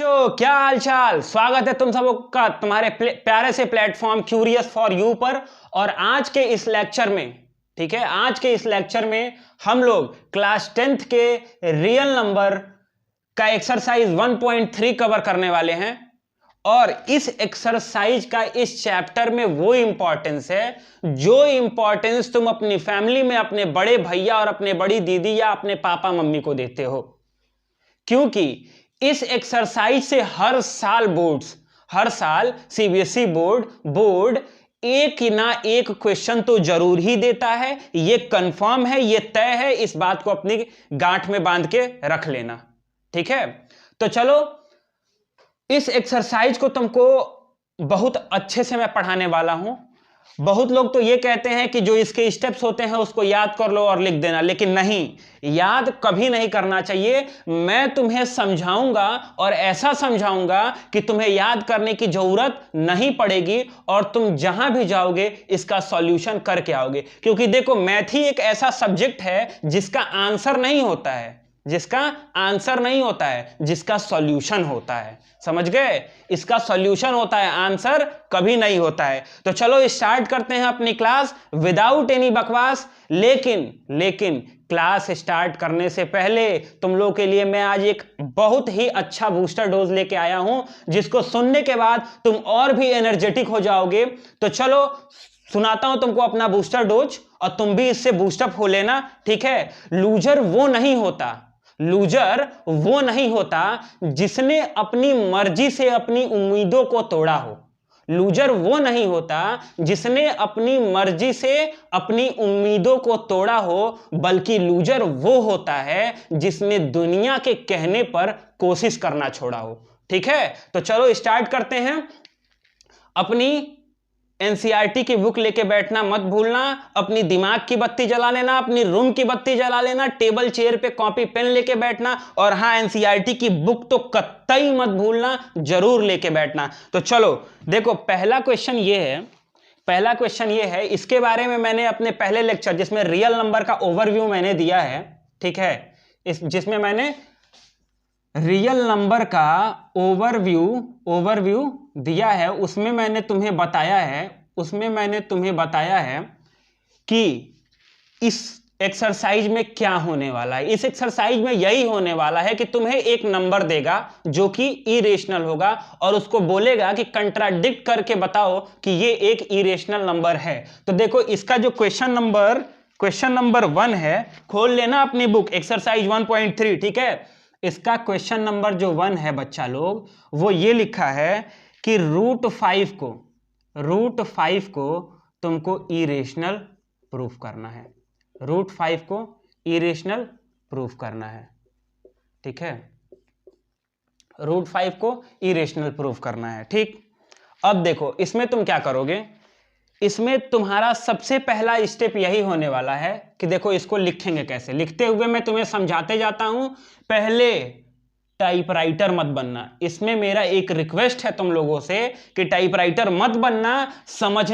बच्चों, क्या हाल चाल। स्वागत है तुम सबों का तुम्हारे प्यारे से प्लेटफॉर्म क्यूरियस फॉर यू पर। और आज के इस लेक्चर में, ठीक है, आज के इस लेक्चर में हम लोग क्लास 10th के रियल नंबर का एक्सरसाइज 1.3 कवर करने वाले हैं। और इस एक्सरसाइज का इस चैप्टर में वो इंपॉर्टेंस है जो इंपॉर्टेंस तुम अपनी फैमिली में अपने बड़े भैया और अपने बड़ी दीदी या अपने पापा मम्मी को देते हो। क्योंकि इस एक्सरसाइज से हर साल सीबीएसई बोर्ड एक ना एक क्वेश्चन तो जरूर ही देता है। ये कंफर्म है, ये तय है। इस बात को अपनी गांठ में बांध के रख लेना, ठीक है। तो चलो, इस एक्सरसाइज को तुमको बहुत अच्छे से मैं पढ़ाने वाला हूं। बहुत लोग तो ये कहते हैं कि जो इसके स्टेप्स होते हैं उसको याद कर लो और लिख देना, लेकिन नहीं, याद कभी नहीं करना चाहिए। मैं तुम्हें समझाऊंगा और ऐसा समझाऊंगा कि तुम्हें याद करने की जरूरत नहीं पड़ेगी और तुम जहां भी जाओगे इसका सॉल्यूशन करके आओगे। क्योंकि देखो, मैथ ही एक ऐसा सब्जेक्ट है जिसका आंसर नहीं होता है, जिसका सॉल्यूशन होता है। समझ गए? इसका सॉल्यूशन होता है, आंसर कभी नहीं होता है। तो चलो स्टार्ट करते हैं अपनी क्लास विदाउट एनी बकवास। लेकिन क्लास स्टार्ट करने से पहले तुम लोग के लिए मैं आज एक बहुत ही अच्छा बूस्टर डोज लेके आया हूं, जिसको सुनने के बाद तुम और भी एनर्जेटिक हो जाओगे। तो चलो सुनाता हूं तुमको अपना बूस्टर डोज और तुम भी इससे बूस्टअप हो लेना, ठीक है। लूजर वो नहीं होता जिसने अपनी मर्जी से अपनी उम्मीदों को तोड़ा हो। लूजर वो नहीं होता जिसने अपनी मर्जी से अपनी उम्मीदों को तोड़ा हो, बल्कि लूजर वो होता है जिसने दुनिया के कहने पर कोशिश करना छोड़ा हो। ठीक है, तो चलो स्टार्ट करते हैं। अपनी एनसीईआरटी की बुक लेके बैठना मत भूलना। अपनी दिमाग की बत्ती जला लेना, अपनी रूम की बत्ती जला लेना, टेबल चेयर पे कॉपी पेन लेके बैठना। और हाँ, एनसीईआरटी की बुक तो कतई मत भूलना, जरूर लेके बैठना। तो चलो देखो, पहला क्वेश्चन ये है। इसके बारे में मैंने अपने पहले लेक्चर, जिसमें रियल नंबर का ओवरव्यू मैंने दिया है, ठीक है, जिसमें मैंने रियल नंबर का ओवरव्यू दिया है, उसमें मैंने तुम्हें बताया है कि इस एक्सरसाइज में क्या होने वाला है। इस एक्सरसाइज में यही होने वाला है कि तुम्हें एक नंबर देगा जो कि इरेशनल होगा और उसको बोलेगा कि कंट्राडिक्ट करके बताओ कि ये एक इरेशनल नंबर है। तो देखो, इसका जो क्वेश्चन नंबर 1 है, खोल लेना अपनी बुक, एक्सरसाइज 1.3, ठीक है। इसका क्वेश्चन नंबर जो 1 है बच्चा लोग, वो ये लिखा है कि √5 को तुमको इरेशनल प्रूफ करना है। √5 को इरेशनल प्रूफ करना है, ठीक है। √5 को इरेशनल प्रूफ करना है, ठीक। अब देखो, इसमें तुम क्या करोगे। इसमें तुम्हारा सबसे पहला स्टेप यही होने वाला है कि देखो, इसको लिखेंगे कैसे। लिखते हुए मैं तुम्हें समझाते जाता हूं। पहले टाइपराइटर मत बनना। इसमें मेरा एक रिक्वेस्ट है तुम लोगों से कि टाइपराइटर मत बनना। समझ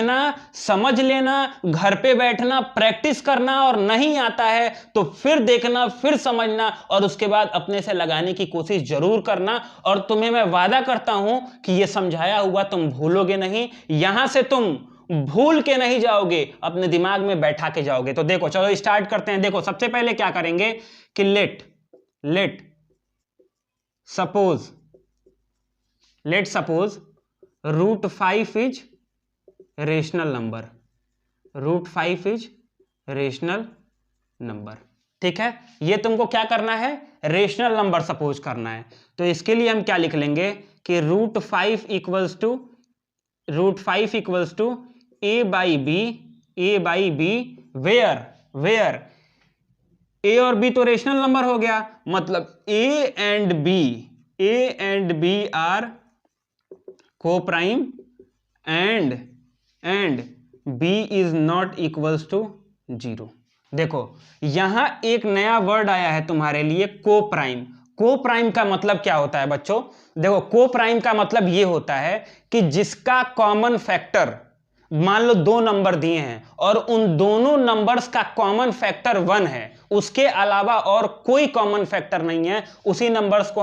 लेना, घर पे बैठना, प्रैक्टिस करना, और नहीं आता है तो फिर देखना, फिर समझना, और उसके बाद अपने से लगाने की कोशिश जरूर करना। और तुम्हें मैं वादा करता हूं कि यह समझाया हुआ तुम भूलोगे नहीं। यहां से तुम भूल के नहीं जाओगे, अपने दिमाग में बैठा के जाओगे। तो देखो, चलो स्टार्ट करते हैं। देखो, सबसे पहले क्या करेंगे कि let suppose √5 is rational number. ठीक है, ये तुमको क्या करना है, रेशनल नंबर सपोज करना है। तो इसके लिए हम क्या लिख लेंगे कि √5 equals to a by b where a और b तो रेशनल नंबर हो गया, मतलब a and b are coprime and b is not equals to 0। देखो, यहां एक नया वर्ड आया है तुम्हारे लिए, को प्राइम का मतलब क्या होता है बच्चों। देखो, को प्राइम का मतलब यह होता है कि जिसका कॉमन फैक्टर मान लो दो नंबर दिए हैं और उन दोनों नंबर्स का कॉमन फैक्टर 1 है, उसके अलावा और कोई कॉमन फैक्टर नहीं है, उसी नंबर्स को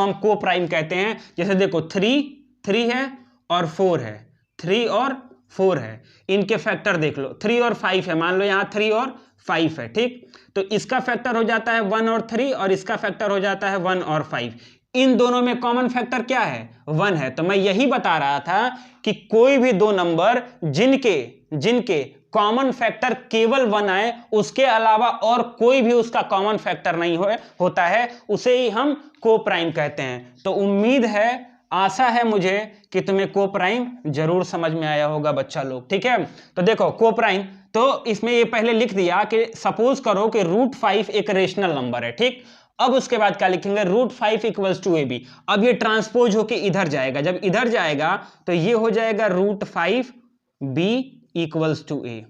हम को प्राइम कहते हैं। जैसे देखो 3 है और 4 है, 3 और 4 है, इनके फैक्टर देख लो 3 और 5 है, मान लो यहां 3 और 5 है, ठीक। तो इसका फैक्टर हो जाता है 1 और 3 और इसका फैक्टर हो जाता है 1 और 5। इन दोनों में कॉमन फैक्टर क्या है? 1 है। तो मैं यही बता रहा था कि कोई भी दो नंबर जिनके कॉमन फैक्टर केवल 1 आए, उसके अलावा और कोई भी उसका कॉमन फैक्टर नहीं होता है, उसे ही हम को प्राइम कहते हैं। तो उम्मीद है, आशा है मुझे कि तुम्हें को प्राइम जरूर समझ में आया होगा बच्चा लोग, ठीक है। तो देखो को प्राइम, तो इसमें ये पहले लिख दिया कि सपोज करो कि √5 एक रेशनल नंबर है, ठीक। अब उसके बाद क्या लिखेंगे? √5 इक्वल्स टू AB। अब ये ट्रांसपोज होके इधर जाएगा, जब इधर जाएगा तो ये हो जाएगा √5B इक्वल्स टू A,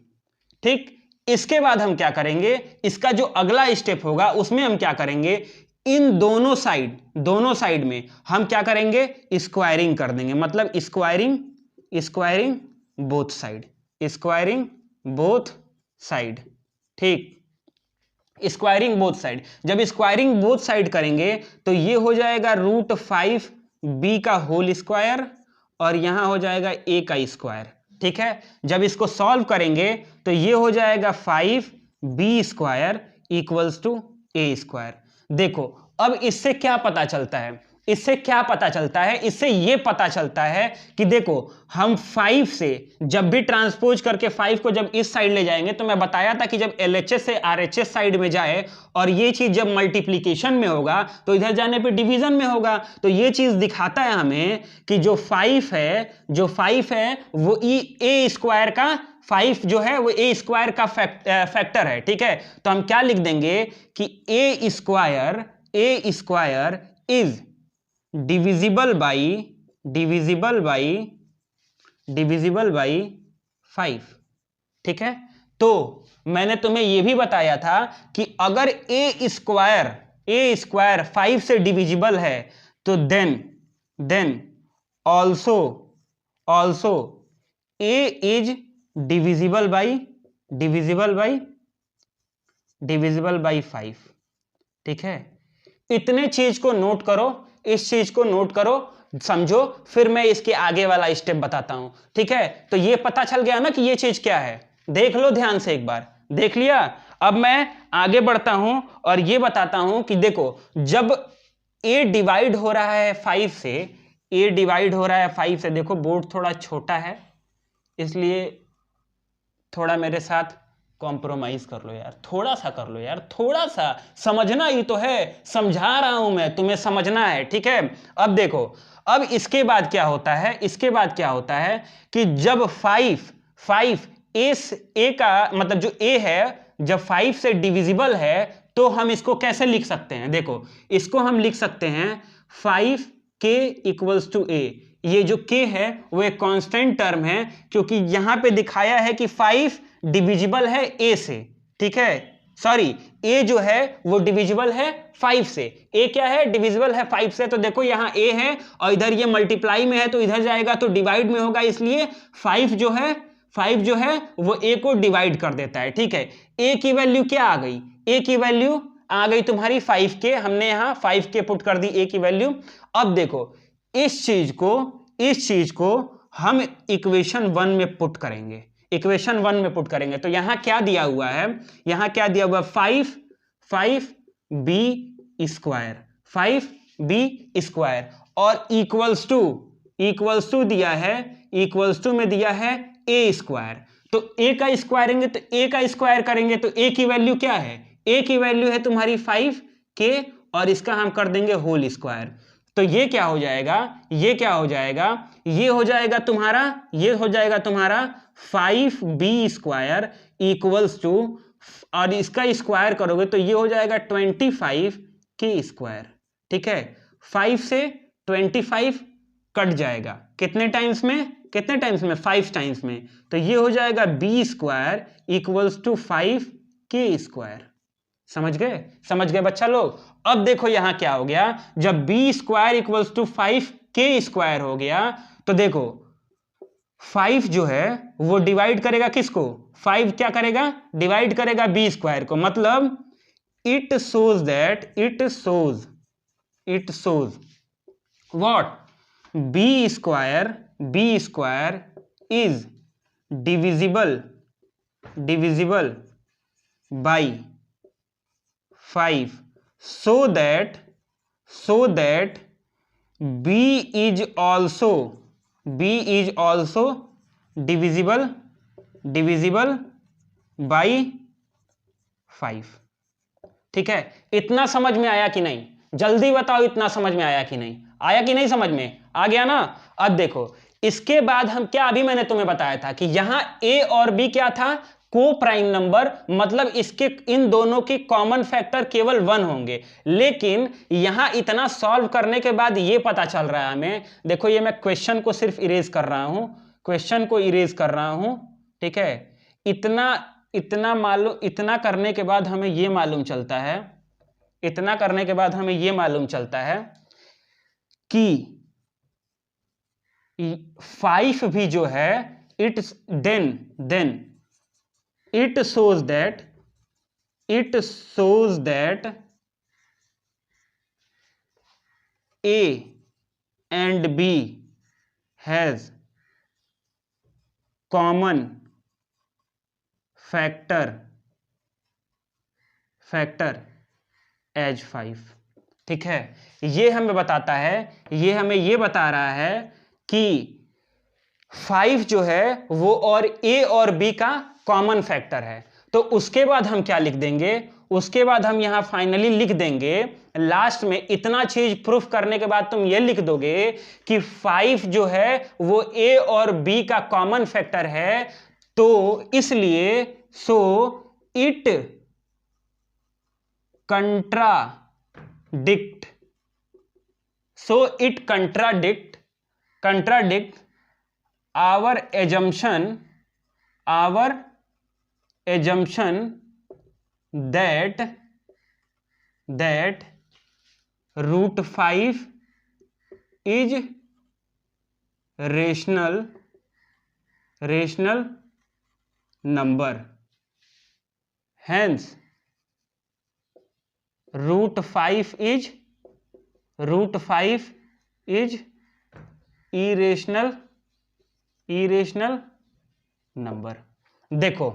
ठीक। इसके बाद हम क्या करेंगे? इसका जो अगला स्टेप होगा उसमें हम क्या करेंगे? इन दोनों साइड में हम क्या करेंगे? स्क्वायरिंग कर देंगे, मतलब स्क्वायरिंग बोथ साइड, ठीक। स्क्वायरिंग बोथ साइड, जब स्क्वायरिंग बोथ साइड करेंगे तो ये हो जाएगा √5B का होल स्क्वायर और यहां हो जाएगा A का स्क्वायर, ठीक है। जब इसको सॉल्व करेंगे तो ये हो जाएगा 5B square equals to A square. देखो अब इससे क्या पता चलता है? इससे ये पता चलता है कि देखो हम 5 से जब भी ट्रांसपोज करके 5 को जब इस साइड ले जाएंगे, तो मैं बताया था कि जब LHS से RHS साइड में जाए और ये चीज जब मल्टीप्लीकेशन में होगा तो इधर जाने पे डिवीजन में होगा। तो ये चीज दिखाता है हमें कि जो 5 है वो A स्क्वायर का 5 जो है वो A स्क्वायर का फैक्टर है, ठीक है। तो हम क्या लिख देंगे कि A square is divisible by 5, ठीक है। तो मैंने तुम्हें यह भी बताया था कि अगर A स्क्वायर 5 से डिविजिबल है तो then also A is divisible by 5, ठीक है। इतने चीज को नोट करो, इस चीज को नोट करो, समझो, फिर मैं इसके आगे वाला स्टेप बताता हूं, ठीक है। तो ये पता चल गया ना कि ये चीज क्या है? देख लो ध्यान से, एक बार देख लिया। अब मैं आगे बढ़ता हूं और ये बताता हूं कि देखो जब A डिवाइड हो रहा है 5 से, देखो बोर्ड थोड़ा छोटा है इसलिए थोड़ा मेरे साथ कॉम्प्रोमाइज कर लो यार, थोड़ा सा कर लो यार, थोड़ा सा समझना ही तो है, समझा रहा हूं मैं, तुम्हें समझना है, ठीक है। अब देखो, अब इसके बाद क्या होता है कि जब 5 A का मतलब जो A है जब 5 से डिविजिबल है तो हम इसको कैसे लिख सकते हैं? देखो इसको हम लिख सकते हैं 5K इक्वल्स टू A। ये जो K है वो एक कांस्टेंट टर्म है, क्योंकि यहां पे दिखाया है कि 5 डिविजिबल है A से, ठीक है। सॉरी, A जो है वो डिविजिबल है 5 से। A क्या है? डिविजिबल है 5 से। तो देखो यहाँ A है और इधर ये मल्टीप्लाई में है तो इधर जाएगा तो डिवाइड में होगा, इसलिए 5 जो है वो A को डिवाइड कर देता है, ठीक है। A की वैल्यू क्या आ गई? A की वैल्यू आ गई तुम्हारी 5K, हमने यहाँ 5K पुट कर दी A की वैल्यू। अब देखो इस चीज को हम इक्वेशन 1 में पुट करेंगे, तो यहां क्या दिया हुआ है? 5B स्क्वायर और इक्वल्स टू दिया है, में दिया है A स्क्वायर। तो A का स्क्वायर करेंगे तो A की वैल्यू क्या है? A की वैल्यू है तुम्हारी 5K और इसका हम कर देंगे होल स्क्वायर। तो ये क्या हो जाएगा? ये हो जाएगा तुम्हारा 5B स्क्वायर इक्वल्स टू, और इसका स्क्वायर करोगे तो ये हो जाएगा 25K स्क्वायर, ठीक है। 5 से 25 कट जाएगा, कितने टाइम्स में? 5 टाइम्स में। तो ये हो जाएगा B square equals to 5K square. समझ गए बच्चा लोग? अब देखो यहां क्या हो गया, जब B square equals to 5K square हो गया तो देखो 5 जो है वो डिवाइड करेगा किसको, 5 क्या करेगा, डिवाइड करेगा बी स्क्वायर को, मतलब it shows that, it shows what, b square is divisible by 5 so that b is also divisible by 5। ठीक है, इतना समझ में आया कि नहीं, जल्दी बताओ, इतना समझ में आया कि नहीं, आया कि नहीं, समझ में आ गया ना। अब देखो इसके बाद हम क्या, अभी मैंने तुम्हें बताया था कि यहां a और b क्या था, को प्राइम नंबर, मतलब इसके इन दोनों के कॉमन फैक्टर केवल 1 होंगे। लेकिन यहां इतना सॉल्व करने के बाद ये पता चल रहा है हमें, देखो ये मैं क्वेश्चन को सिर्फ इरेज कर रहा हूं, क्वेश्चन को इरेज कर रहा हूं, ठीक है। इतना मालूम, इतना करने के बाद हमें ये मालूम चलता है, इतना करने के बाद हमें ये मालूम चलता है कि 5 भी जो है then it shows that A and B has common factor as 5। ठीक है, ये हमें बताता है, ये हमें ये बता रहा है कि 5 जो है वो और A और B का कॉमन फैक्टर है। तो उसके बाद हम क्या लिख देंगे, उसके बाद हम यहां फाइनली लिख देंगे, लास्ट में इतना चीज प्रूफ करने के बाद तुम ये लिख दोगे कि 5 जो है वो A और B का कॉमन फैक्टर है, तो इसलिए so it contradict our assumption that root 5 is rational number, hence root 5 is irrational number. देखो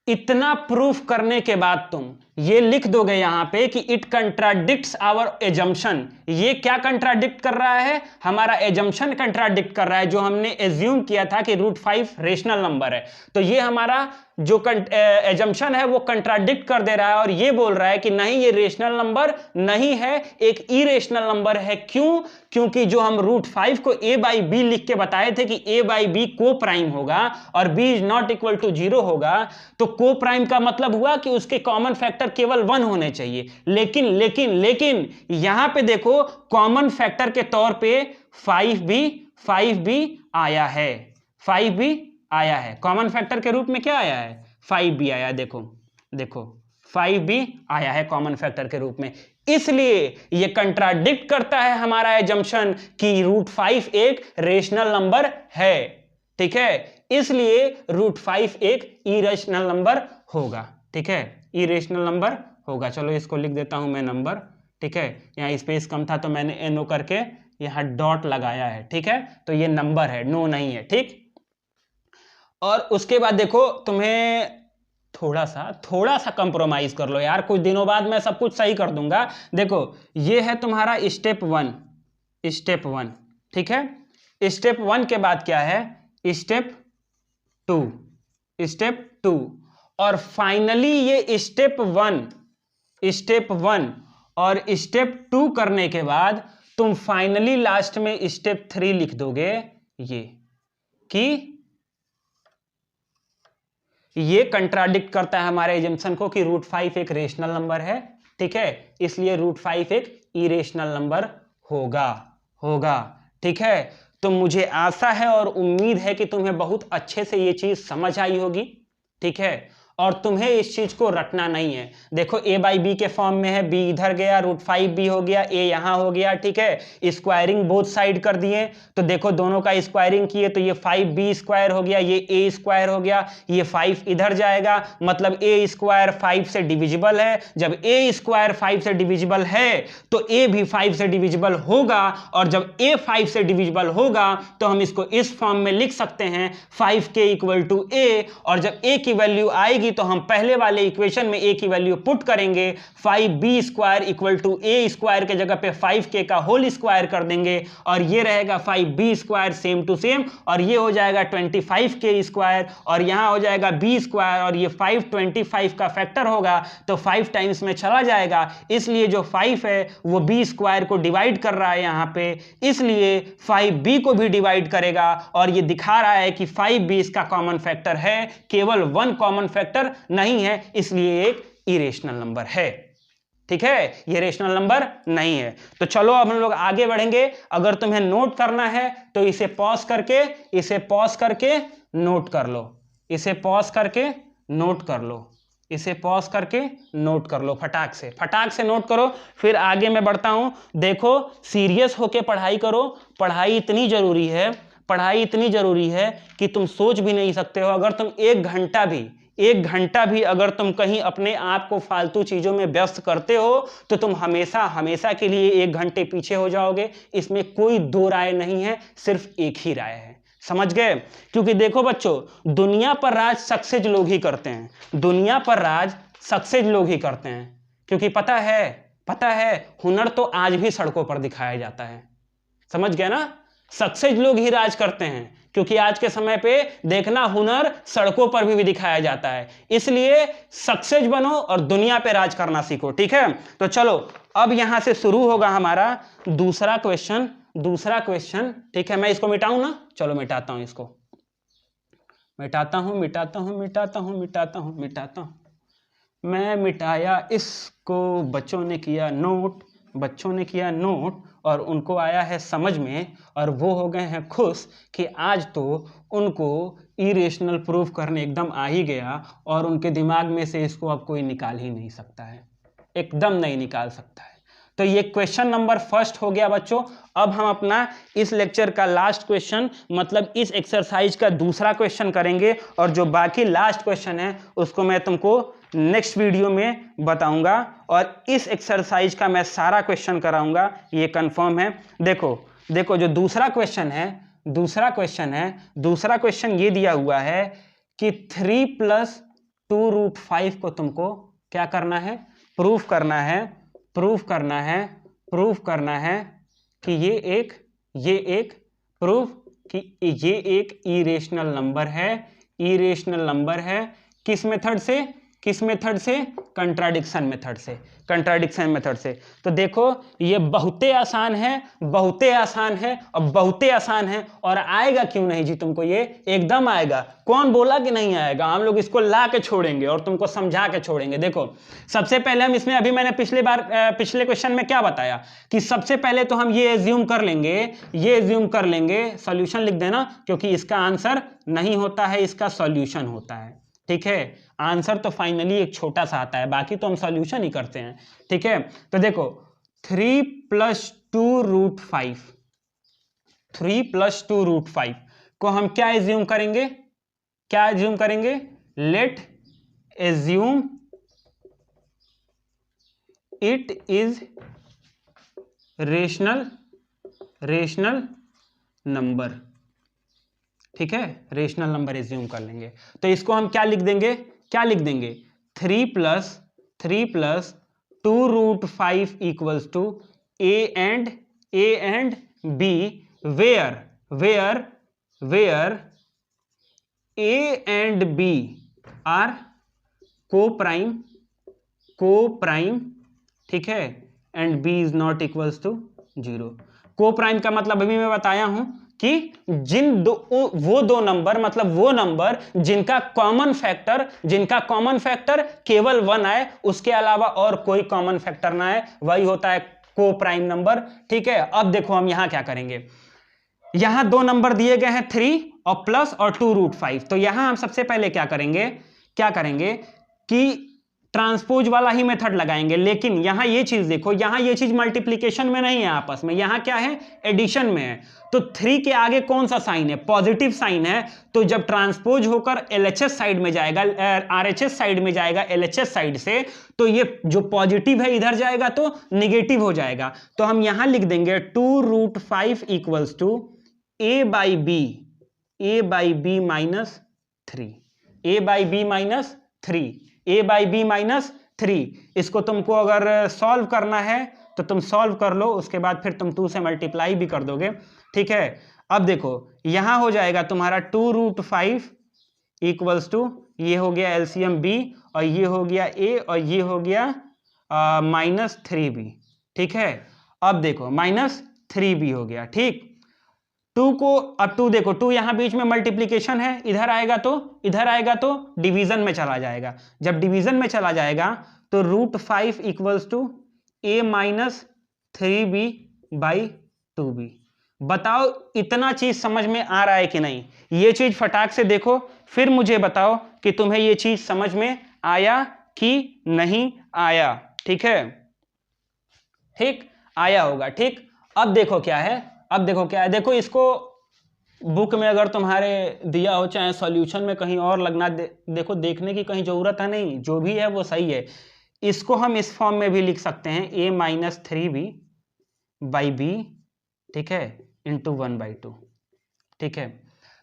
इतना प्रूफ करने के बाद तुम ये लिख दोगे यहां पे कि इट कंट्राडिक्ट्स आवर एजम्पशन। ये क्या कंट्राडिक्ट कर रहा है, हमारा एजम्पशन कंट्राडिक्ट कर रहा है, जो हमने एज्यूम किया था कि रूट 5 रेशनल नंबर है। तो ये हमारा जो एजम्पशन है वो कंट्राडिक्ट कर दे रहा है और ये बोल रहा है कि नहीं, ये रेशनल नंबर नहीं है, एक इरेशनल नंबर है। क्यों? क्योंकि जो हम रूट 5 को a बाई बी लिख के बताए थे कि a बाई बी को प्राइम होगा और b is not equal to 0 होगा, तो को प्राइम का मतलब हुआ कि उसके कॉमन फैक्टर केवल 1 होने चाहिए। लेकिन यहां पे देखो कॉमन फैक्टर के तौर पे 5 भी आया है, 5 भी आया है, कॉमन फैक्टर के रूप में क्या आया है, 5 भी आया है। देखो 5 भी आया है कॉमन फैक्टर के रूप में। इसलिए ये कंट्राडिक्ट करता है हमारा एजम्पशन कि रूट 5 एक रेशनल नंबर है। ठीक है, इसलिए रूट 5 एक इरेशनल नंबर होगा। ठीक है, इरेशनल नंबर होगा। चलो इसको लिख देता हूं मैं नंबर। ठीक है, यहां स्पेस कम था तो मैंने एनओ करके यहां डॉट लगाया है। ठीक है, तो ये नंबर है, नो नहीं है। ठीक, और उसके बाद देखो तुम्हें थोड़ा सा कंप्रोमाइज कर लो यार, कुछ दिनों बाद मैं सब कुछ सही कर दूंगा। देखो ये है तुम्हारा स्टेप 1। ठीक है, स्टेप 1 के बाद क्या है, स्टेप 2 और फाइनली ये स्टेप 1 और स्टेप 2 करने के बाद तुम फाइनली लास्ट में स्टेप 3 लिख दोगे, ये कि ये कंट्राडिक्ट करता है हमारे एजम्पशन को कि रूट 5 एक रेशनल नंबर है। ठीक है, इसलिए रूट 5 एक इरेशनल नंबर होगा। ठीक है, तो मुझे आशा है और उम्मीद है कि तुम्हें बहुत अच्छे से ये चीज समझ आई होगी। ठीक है, और तुम्हें इस चीज को रटना नहीं है। देखो a बाई बी के फॉर्म में है, b इधर गया, √5b हो गया, a यहां हो गया, ठीक है। स्क्वायरिंग बोथ साइड कर दिए, तो देखो दोनों का स्क्वायरिंग किए तो ये 5b स्क्वायर हो गया, ये a स्क्वायर हो गया, ये 5 इधर जाएगा, मतलब a स्क्वायर 5 से डिविजिबल है। जब a स्क्वायर 5 से डिविजिबल है तो a भी 5 से डिविजिबल होगा, और जब a 5 से डिविजिबल होगा तो हम इसको इस फॉर्म में लिख सकते हैं 5k = a, और जब a की वैल्यू आएगी तो हम पहले वाले इक्वेशन में a की वैल्यू पुट करेंगे, 5b स्क्वायर = a स्क्वायर के जगह पे 5k का होल स्क्वायर कर देंगे, और ये रहेगा 5b square same to same, और ये हो जाएगा 25k स्क्वायर, और यहां हो जाएगा b स्क्वायर, और ये 525 का फैक्टर होगा तो 5 टाइम्स में चला जाएगा, इसलिए जो 5 है वो b स्क्वायर को डिवाइड कर रहा है यहां पे, इसलिए 5b को भी डिवाइड करेगा, और ये दिखा रहा है कि 5b इसका कॉमन फैक्टर है, केवल 1 कॉमन फैक्टर नहीं है, इसलिए एक इरेशनल नंबर है। ठीक है, ये रेशनल नंबर नहीं है। तो चलो अब हम लोग आगे बढ़ेंगे। अगर तुम्हें नोट करना है तो इसे पॉज करके नोट कर लो, इसे पॉज करके नोट कर लो, इसे पॉज करके नोट कर लो, फटाक से नोट करो, फिर आगे मैं बढ़ता हूं। देखो सीरियस होके पढ़ाई करो, पढ़ाई इतनी जरूरी है कि तुम सोच भी नहीं सकते हो। अगर तुम एक घंटा भी अगर तुम कहीं अपने आप को फालतू चीजों में व्यस्त करते हो तो तुम हमेशा के लिए 1 घंटे पीछे हो जाओगे। इसमें कोई दो राय नहीं है, सिर्फ एक ही राय है, समझ गए? क्योंकि देखो बच्चों, दुनिया पर राज सक्सेस लोग ही करते हैं, दुनिया पर राज सक्सेस लोग ही करते हैं, क्योंकि पता है हुनर तो आज भी सड़कों पर दिखाया जाता है, समझ गए ना? सक्सेस लोग ही राज करते हैं, क्योंकि आज के समय पे देखना हुनर सड़कों पर भी दिखाया जाता है। इसलिए सक्सेस बनो और दुनिया पे राज करना सीखो, ठीक है? तो चलो अब यहां से शुरू होगा हमारा दूसरा क्वेश्चन, ठीक है? मैं इसको मिटाऊं ना, चलो मिटाता हूं इसको, मिटाता हूं। मैं मिटाया इसको, बच्चों ने किया नोट और उनको आया है समझ में, और वो हो गए हैं खुश कि आज तो उनको इरेशनल प्रूफ करने एकदम आ ही गया, और उनके दिमाग में से इसको अब कोई निकाल ही नहीं सकता है, एकदम नहीं निकाल सकता है। तो ये क्वेश्चन नंबर फर्स्ट हो गया बच्चों। अब हम अपना इस लेक्चर का लास्ट क्वेश्चन, मतलब इस एक्सरसाइज का दूसरा क्वेश्चन करेंगे, और जो बाकी लास्ट क्वेश्चन है उसको मैं तुमको नेक्स्ट वीडियो में बताऊंगा, और इस एक्सरसाइज का मैं सारा क्वेश्चन कराऊंगा, ये कंफर्म है। देखो जो दूसरा क्वेश्चन ये दिया हुआ है कि 3 + 2√5 को तुमको क्या करना है? प्रूफ करना है कि ये एक इरेशनल नंबर है। किस मेथड से? कंट्राडिक्शन मेथड से। तो देखो ये बहुते आसान है, और आएगा क्यों नहीं जी तुमको? ये एकदम आएगा। कौन बोला कि नहीं आएगा? हम लोग इसको ला के छोड़ेंगे और तुमको समझा के छोड़ेंगे। देखो सबसे पहले हम इसमें, अभी मैंने पिछले क्वेश्चन में क्या बताया कि सबसे पहले तो हम ये एज्यूम कर लेंगे, सॉल्यूशन लिख देना, क्योंकि इसका आंसर नहीं होता है, इसका सॉल्यूशन होता है, ठीक है? आंसर तो फाइनली एक छोटा सा आता है, बाकी तो हम सॉल्यूशन ही करते हैं, ठीक है? तो देखो 3 + 2√5 को हम क्या एज्यूम करेंगे? Late assume it is rational number, ठीक है? रेशनल नंबर एज्यूम कर लेंगे। तो इसको हम क्या लिख देंगे? 3 + 2√5 = a and b, where a and b are co-prime, ठीक है? and b is not equals to 0। co-prime का मतलब अभी मैं बताया हूं कि वो दो नंबर, मतलब वो नंबर जिनका कॉमन फैक्टर केवल 1 आए, उसके अलावा और कोई कॉमन फैक्टर ना आए, वही होता है को प्राइम नंबर, ठीक है? अब देखो हम यहां क्या करेंगे। यहां दो नंबर दिए गए हैं 3 और प्लस और 2√5। तो यहां हम सबसे पहले क्या करेंगे क्या करेंगे कि ट्रांसपोज वाला ही मेथड लगाएंगे। लेकिन यहां ये चीज देखो, यहां ये चीज मल्टीप्लीकेशन में नहीं है आपस में, यहां क्या है, एडिशन में है। तो 3 के आगे कौन सा साइन है, पॉजिटिव साइन है। तो जब ट्रांसपोज होकर एलएचएस साइड में जाएगा, आरएचएस साइड में जाएगा एलएचएस साइड से, तो ये जो पॉजिटिव है इधर जाएगा तो निगेटिव हो जाएगा। तो हम यहां लिख देंगे 2√5 equals to a by b, a by b minus 3, a by b minus 3, a by b minus 3। इसको तुमको अगर सॉल्व करना है तो तुम सॉल्व कर लो, उसके बाद फिर तुम 2 से मल्टीप्लाई भी कर दोगे, ठीक है। अब देखो यहां हो जाएगा तुम्हारा 2√5 इक्वल्स टू, ये हो गया एलसीएम b, और ये हो गया a, और ये हो गया -3b, ठीक है। अब देखो -3b हो गया, ठीक। 2 को, अब 2 देखो, 2 यहां बीच में मल्टीप्लीकेशन है, इधर आएगा तो डिवीजन में चला जाएगा। जब डिवीजन में चला जाएगा तो √5 equals to a minus 3b by 2b। बताओ इतना चीज समझ में आ रहा है कि नहीं, ये चीज फटाक से देखो, फिर मुझे बताओ कि तुम्हें ये चीज समझ में आया कि नहीं आया, ठीक है, ठीक आया होगा, ठीक। अब देखो क्या है, देखो इसको बुक में अगर तुम्हारे दिया हो, चाहे सॉल्यूशन में कहीं और लगना, देखो देखने की कहीं जरूरत है नहीं, जो भी है वो सही है। इसको हम इस फॉर्म में भी लिख सकते हैं, a minus 3b by B, ठीक है, इंटू 1/2, ठीक है।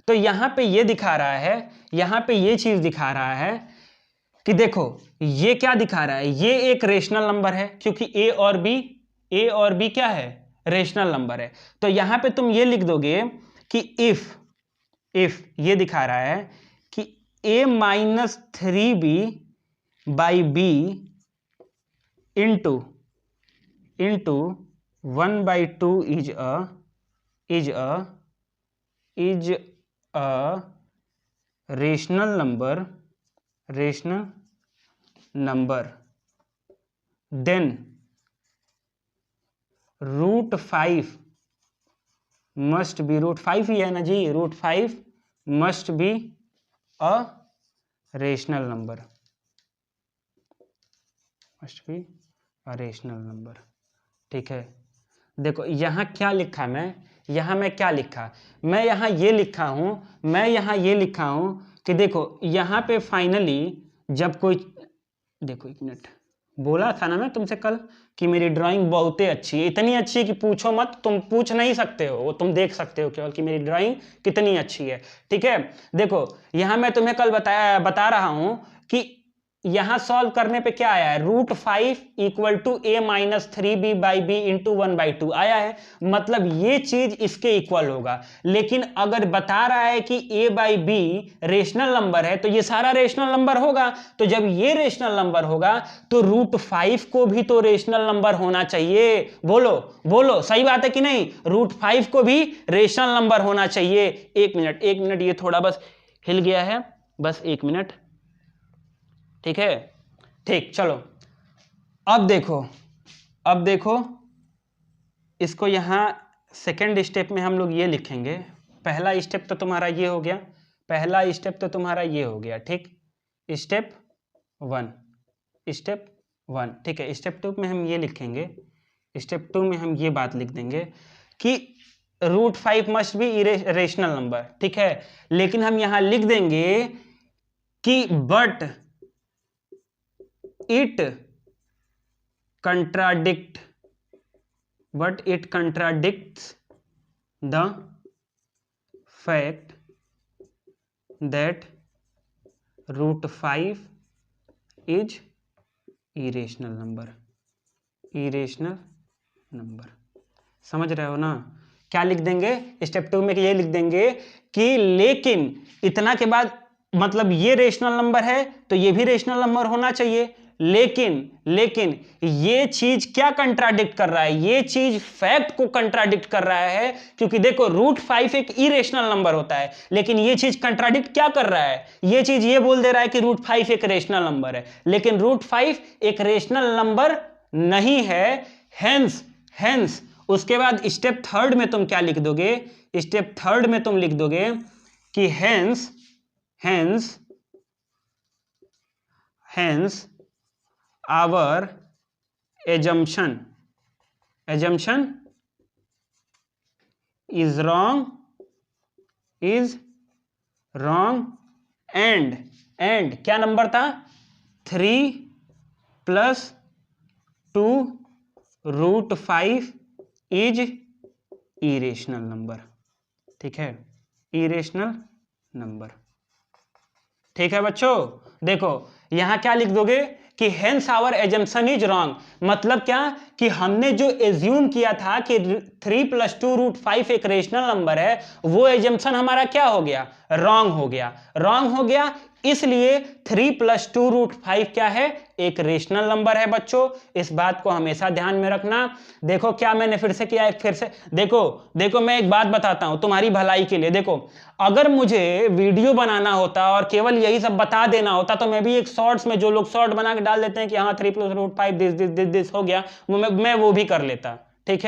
तो यहां पे ये दिखा रहा है, यहां पे ये चीज दिखा रहा है कि देखो ये क्या दिखा रहा है, ये एक रेशनल नंबर है, क्योंकि a और b क्या है, रेशनल नंबर है। तो यहां पे तुम ये लिख दोगे कि इफ ये दिखा रहा है कि a minus 3b by b into 1/2 is a rational number, then √5 must be, √5 ही है ना जी, √5 must be a rational number, must be a rational number, ठीक है। देखो यहां क्या लिखा, मैं क्या लिखा, मैं यहां ये लिखा हूं कि देखो यहां पे फाइनली जब कोई, देखो एक मिनट, बोला था ना मैं तुमसे कल कि मेरी ड्राइंग बहुत अच्छी है, इतनी अच्छी है कि पूछो मत, तुम पूछ नहीं सकते हो, वो तुम देख सकते हो केवल कि मेरी ड्राइंग कितनी अच्छी है, ठीक है। देखो यहां मैं तुम्हें कल बता रहा हूं कि यहां सॉल्व करने पे क्या आया है, √5 equal to a minus 3b by b into 1/2 आया है, मतलब ये चीज इसके इक्वल होगा। लेकिन अगर बता रहा है कि a by b rational number है, तो ये सारा रेशनल नंबर होगा। तो जब ये रेशनल नंबर होगा तो √5 को भी तो रेशनल नंबर होना चाहिए। बोलो सही बात है कि नहीं, √5 को भी रेशनल नंबर होना चाहिए। एक मिनट, ये थोड़ा बस हिल गया है, बस एक मिनट, ठीक है, ठीक, चलो अब देखो इसको यहां सेकेंड स्टेप में हम लोग ये लिखेंगे। पहला स्टेप तो तुम्हारा ये हो गया, ठीक, स्टेप 1, ठीक है। स्टेप 2 में हम ये लिखेंगे, स्टेप 2 में हम ये बात लिख देंगे कि √5 मस्ट बी रेशनल नंबर, ठीक है। लेकिन हम यहां लिख देंगे कि but it contradicts the fact that √5 is irrational number। समझ रहे हो ना, क्या लिख देंगे स्टेप 2 में, ये लिख देंगे कि लेकिन इतना के बाद, मतलब ये रेशनल नंबर है तो ये भी रेशनल नंबर होना चाहिए, लेकिन ये चीज क्या कंट्राडिक्ट कर रहा है, ये चीज फैक्ट को कंट्राडिक्ट कर रहा है। क्योंकि देखो √5 एक इरेशनल नंबर होता है, लेकिन ये चीज कंट्राडिक्ट क्या कर रहा है, ये चीज ये बोल दे रहा है कि √5 एक रेशनल नंबर है, लेकिन √5 एक रेशनल नंबर नहीं है। हेंस उसके बाद स्टेप 3 में तुम क्या लिख दोगे, स्टेप 3 में तुम लिख दोगे कि hence hence our assumption is wrong and क्या नंबर था 3 + 2√5 इज इरेशनल नंबर। ठीक है, इरेशनल नंबर। ठीक है बच्चों, देखो यहां क्या लिख दोगे कि hence our assumption is wrong, मतलब क्या कि हमने जो एज्यूम किया था कि 3 + 2√5 एक रेशनल नंबर है, वो एजम्पशन हमारा क्या हो गया, रॉन्ग हो गया। इसलिए 3 + 2√5 क्या है, एक रेशनल नंबर है बच्चों, इस बात को हमेशा ध्यान में रखना। देखो क्या मैंने फिर से किया है, फिर से देखो मैं एक बात बताता हूं तुम्हारी भलाई के लिए। देखो अगर मुझे वीडियो बनाना होता और केवल यही सब बता देना होता तो मैं भी एक शॉर्ट्स में, जो लोग शॉर्ट बना के डाल देते हैं कि हाँ 3 + √5 दिस हो गया, मैं वो भी कर लेता। ठीक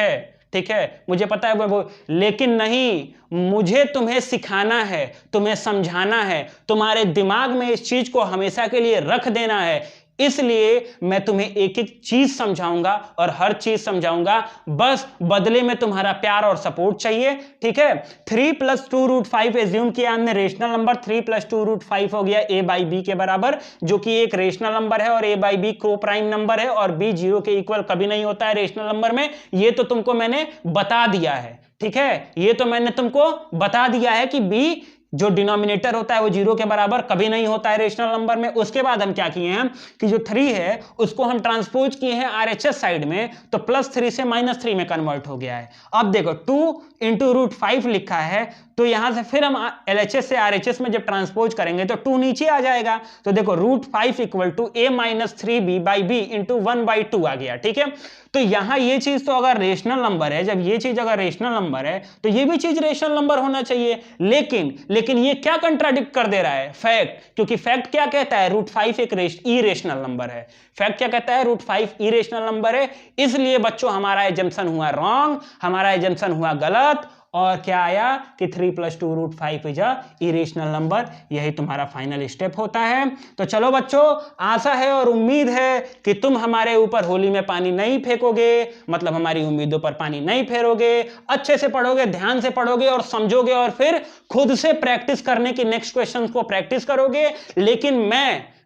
है, मुझे पता है वो, लेकिन नहीं, मुझे तुम्हें सिखाना है, तुम्हें समझाना है, तुम्हारे दिमाग में इस चीज को हमेशा के लिए रख देना है। इसलिए मैं तुम्हें एक एक चीज समझाऊंगा और हर चीज समझाऊंगा, बस बदले में तुम्हारा प्यार और सपोर्ट चाहिए। ठीक है, 3 + 2√5 एज्यूम किया हमने रेशनल नंबर, 3 + 2√5 हो गया a/b के बराबर, जो कि एक रेशनल नंबर है और a/b को प्राइम नंबर है और b 0 के इक्वल कभी नहीं होता है रेशनल नंबर में। ये तो तुमको मैंने बता दिया है। ठीक है, ये तो मैंने तुमको बता दिया है कि b जो डिनोमिनेटर होता है वो 0 के बराबर कभी नहीं होता है रेशनल नंबर में। उसके बाद हम क्या किए हैं कि जो 3 है उसको हम ट्रांसपोज किए हैं RHS साइड में, तो +3 से -3 में कन्वर्ट हो गया है। अब देखो 2 × √5 लिखा है, तो यहां से फिर हम LHS से RHS में जब ट्रांसपोज करेंगे तो 2 नीचे आ जाएगा। तो देखो √5 = a - 3b/b × 1/2 आ गया। ठीक है, तो यहां ये चीज तो अगर रेशनल नंबर है, जब ये चीज अगर रेशनल नंबर है तो ये भी चीज रेशनल नंबर होना चाहिए। लेकिन ये क्या कंट्राडिक्ट कर दे रहा है, फैक्ट, क्योंकि फैक्ट क्या कहता है, √5 एक इरेशनल नंबर है। फैक्ट क्या कहता है, √5 इरेशनल नंबर है। इसलिए बच्चों हमारा एजम्पशन हुआ रॉन्ग, हमारा एजम्पशन हुआ गलत, और क्या आया कि 3 + 2√5 इज अ इरेशनल नंबर। यही तुम्हारा फाइनल स्टेप होता है। तो चलो बच्चों, आशा है और उम्मीद है कि तुम हमारे ऊपर होली में पानी नहीं फेंकोगे, मतलब हमारी उम्मीदों पर पानी नहीं फेरोगे, अच्छे से पढ़ोगे, ध्यान से पढ़ोगे और समझोगे, और फिर खुद से प्रैक्टिस करने की नेक्स्ट क्वेश्चन को प्रैक्टिस करोगे। लेकिन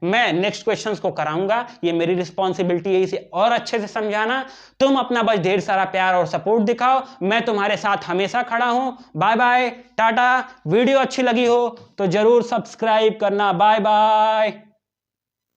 मैं नेक्स्ट क्वेश्चंस को कराऊंगा, ये मेरी रिस्पॉन्सिबिलिटी है इसे और अच्छे से समझाना। तुम अपना बस ढेर सारा प्यार और सपोर्ट दिखाओ, मैं तुम्हारे साथ हमेशा खड़ा हूं। Bye bye, Tata. वीडियो अच्छी लगी हो तो जरूर सब्सक्राइब करना। Bye bye.